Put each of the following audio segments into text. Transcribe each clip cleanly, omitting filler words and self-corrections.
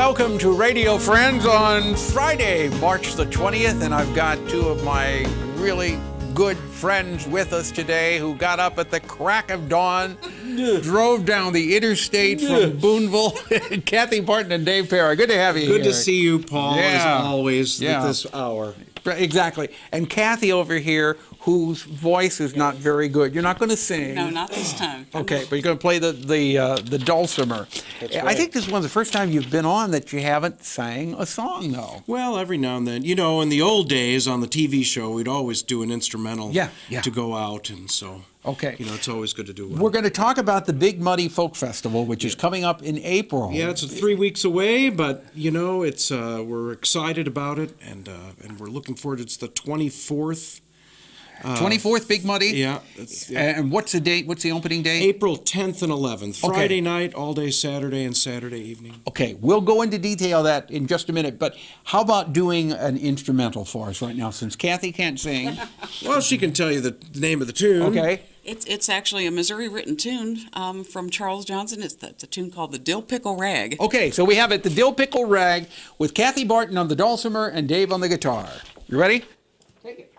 welcome to Radio Friends on Friday, March the 20th, and I've got two of my really good friends with us today who got up at the crack of dawn, drove down the interstate from Boonville. Cathy, Barton, and Dave Perry. Good to have you here. Good to see you, Paul, as always, at this hour. Exactly. And Cathy over here, whose voice is not very good. You're not going to sing. No, not this time. Okay, but you're going to play the Dulcimer. That's right. I think this is one of the first times you've been on that you haven't sang a song, though. Well, every now and then. You know, in the old days on the TV show, we'd always do an instrumental to go out, and so... Okay. You know, it's always good to do one. We're going to talk about the Big Muddy Folk Festival, which is coming up in April. Yeah, it's 3 weeks away, but, you know, it's we're excited about it, and we're looking forward. It's the 24th. 24th, Big Muddy? Yeah. And what's the date? What's the opening date? April 10th and 11th. Friday night, all day Saturday, and Saturday evening. Okay, we'll go into detail that in just a minute, but how about doing an instrumental for us right now, since Cathy can't sing? Well, she can tell you the name of the tune. Okay. It's actually a Missouri written tune from Charles Johnson. It's the tune called the Dill Pickle Rag. Okay, so we have it, the Dill Pickle Rag, with Cathy Barton on the dulcimer and Dave on the guitar. You ready? Take it.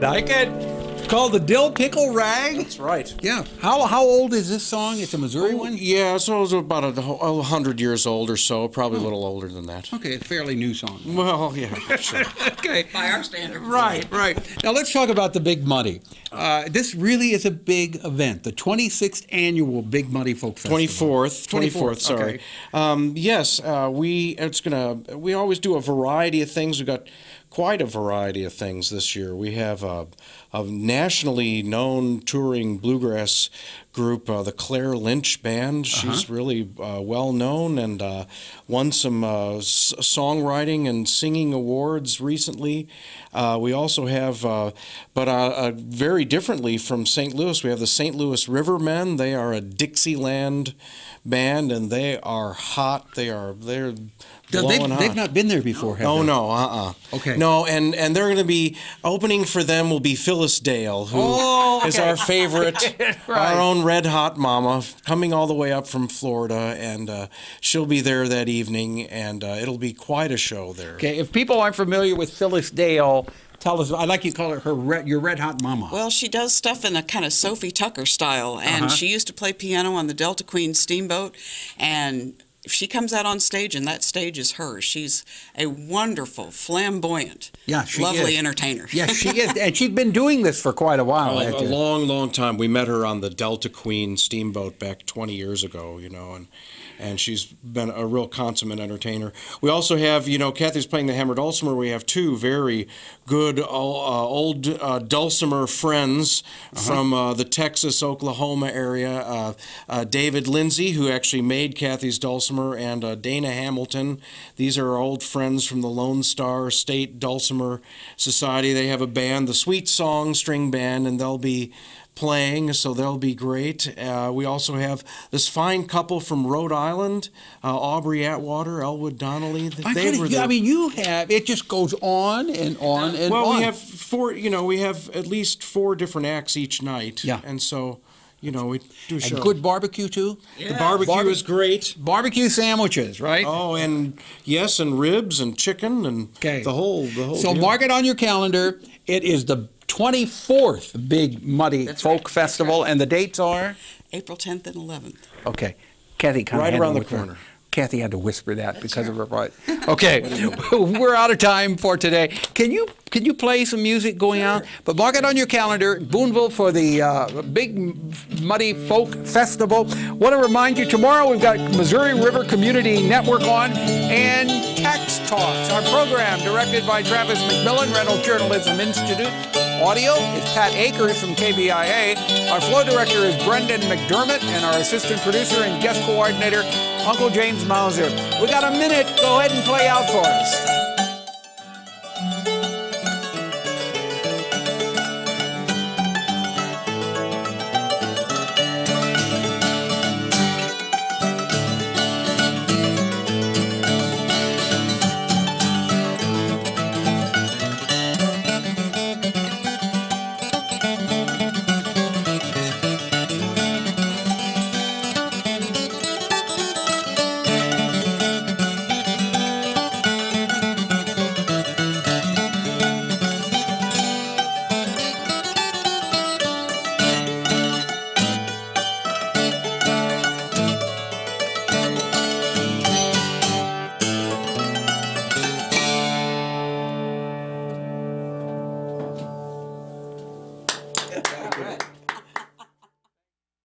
Like it. It's called the Dill Pickle Rag. That's right. Yeah. How old is this song? It's a Missouri one? Yeah, so it's about 100 years old or so, probably a little older than that. Okay, a fairly new song. Well, yeah, sure. Okay. By our standards. Right. Now let's talk about the Big Muddy. This really is a big event, the 26th annual Big Muddy Folk Festival. 24th, sorry. Okay. Yes, we always do a variety of things. We've got quite a variety of things this year. We have a nationally known touring bluegrass group, the Claire Lynch Band. She's really well known and won some songwriting and singing awards recently. We also have, but very differently from St. Louis, we have the St. Louis Rivermen. They are a Dixieland band, and they are hot. They're They've not been there before, have they? No, Okay. No, and they're going to be, opening for them will be Phyllis Dale, who is our favorite, our own own Red Hot Mama, coming all the way up from Florida, and she'll be there that evening, and it'll be quite a show there. Okay, if people aren't familiar with Phyllis Dale, tell us. I like you call her your Red Hot Mama. Well, she does stuff in a kind of Sophie Tucker style, and she used to play piano on the Delta Queen Steamboat, and if she comes out on stage and that stage is hers, she's a wonderful, flamboyant, lovely entertainer. Yes, she is. And she's been doing this for quite a while. A long, long time. We met her on the Delta Queen Steamboat back 20 years ago, and she's been a real consummate entertainer. We also have, Cathy's playing the hammer dulcimer. We have two very good old dulcimer friends from the Texas, Oklahoma area. David Lindsay, who actually made Cathy's dulcimer, and Dana Hamilton. These are old friends from the Lone Star State Dulcimer Society. They have a band, the Sweet Song String Band, and they'll be playing, so they'll be great. We also have this fine couple from Rhode Island, Aubrey Atwater, Elwood Donnelly. You have, it just goes on and on and on. Well, we have four, we have at least 4 different acts each night. Yeah. And so, we do show. And good barbecue, too? Yeah. The barbecue is great. Barbecue sandwiches, right? Oh, and ribs and chicken and the whole So deal. Mark it on your calendar. It is the 24th Big Muddy Folk Festival, and the dates are? April 10th and 11th. Okay. Kathy kind of right around the corner. Kathy had to whisper that because of her voice. Okay, we're out of time for today. Can you play some music going out? But mark it on your calendar, Boonville, for the Big Muddy Folk Festival. Want to remind you, tomorrow we've got Missouri River Community Network on, and Tax Talks, our program directed by Travis McMillan, Reynolds Journalism Institute. Audio is Pat Akers from KBIA. Our flow director is Brendan McDermott, and our assistant producer and guest coordinator, Uncle James Mauser. We got a minute. Go ahead and play out for us.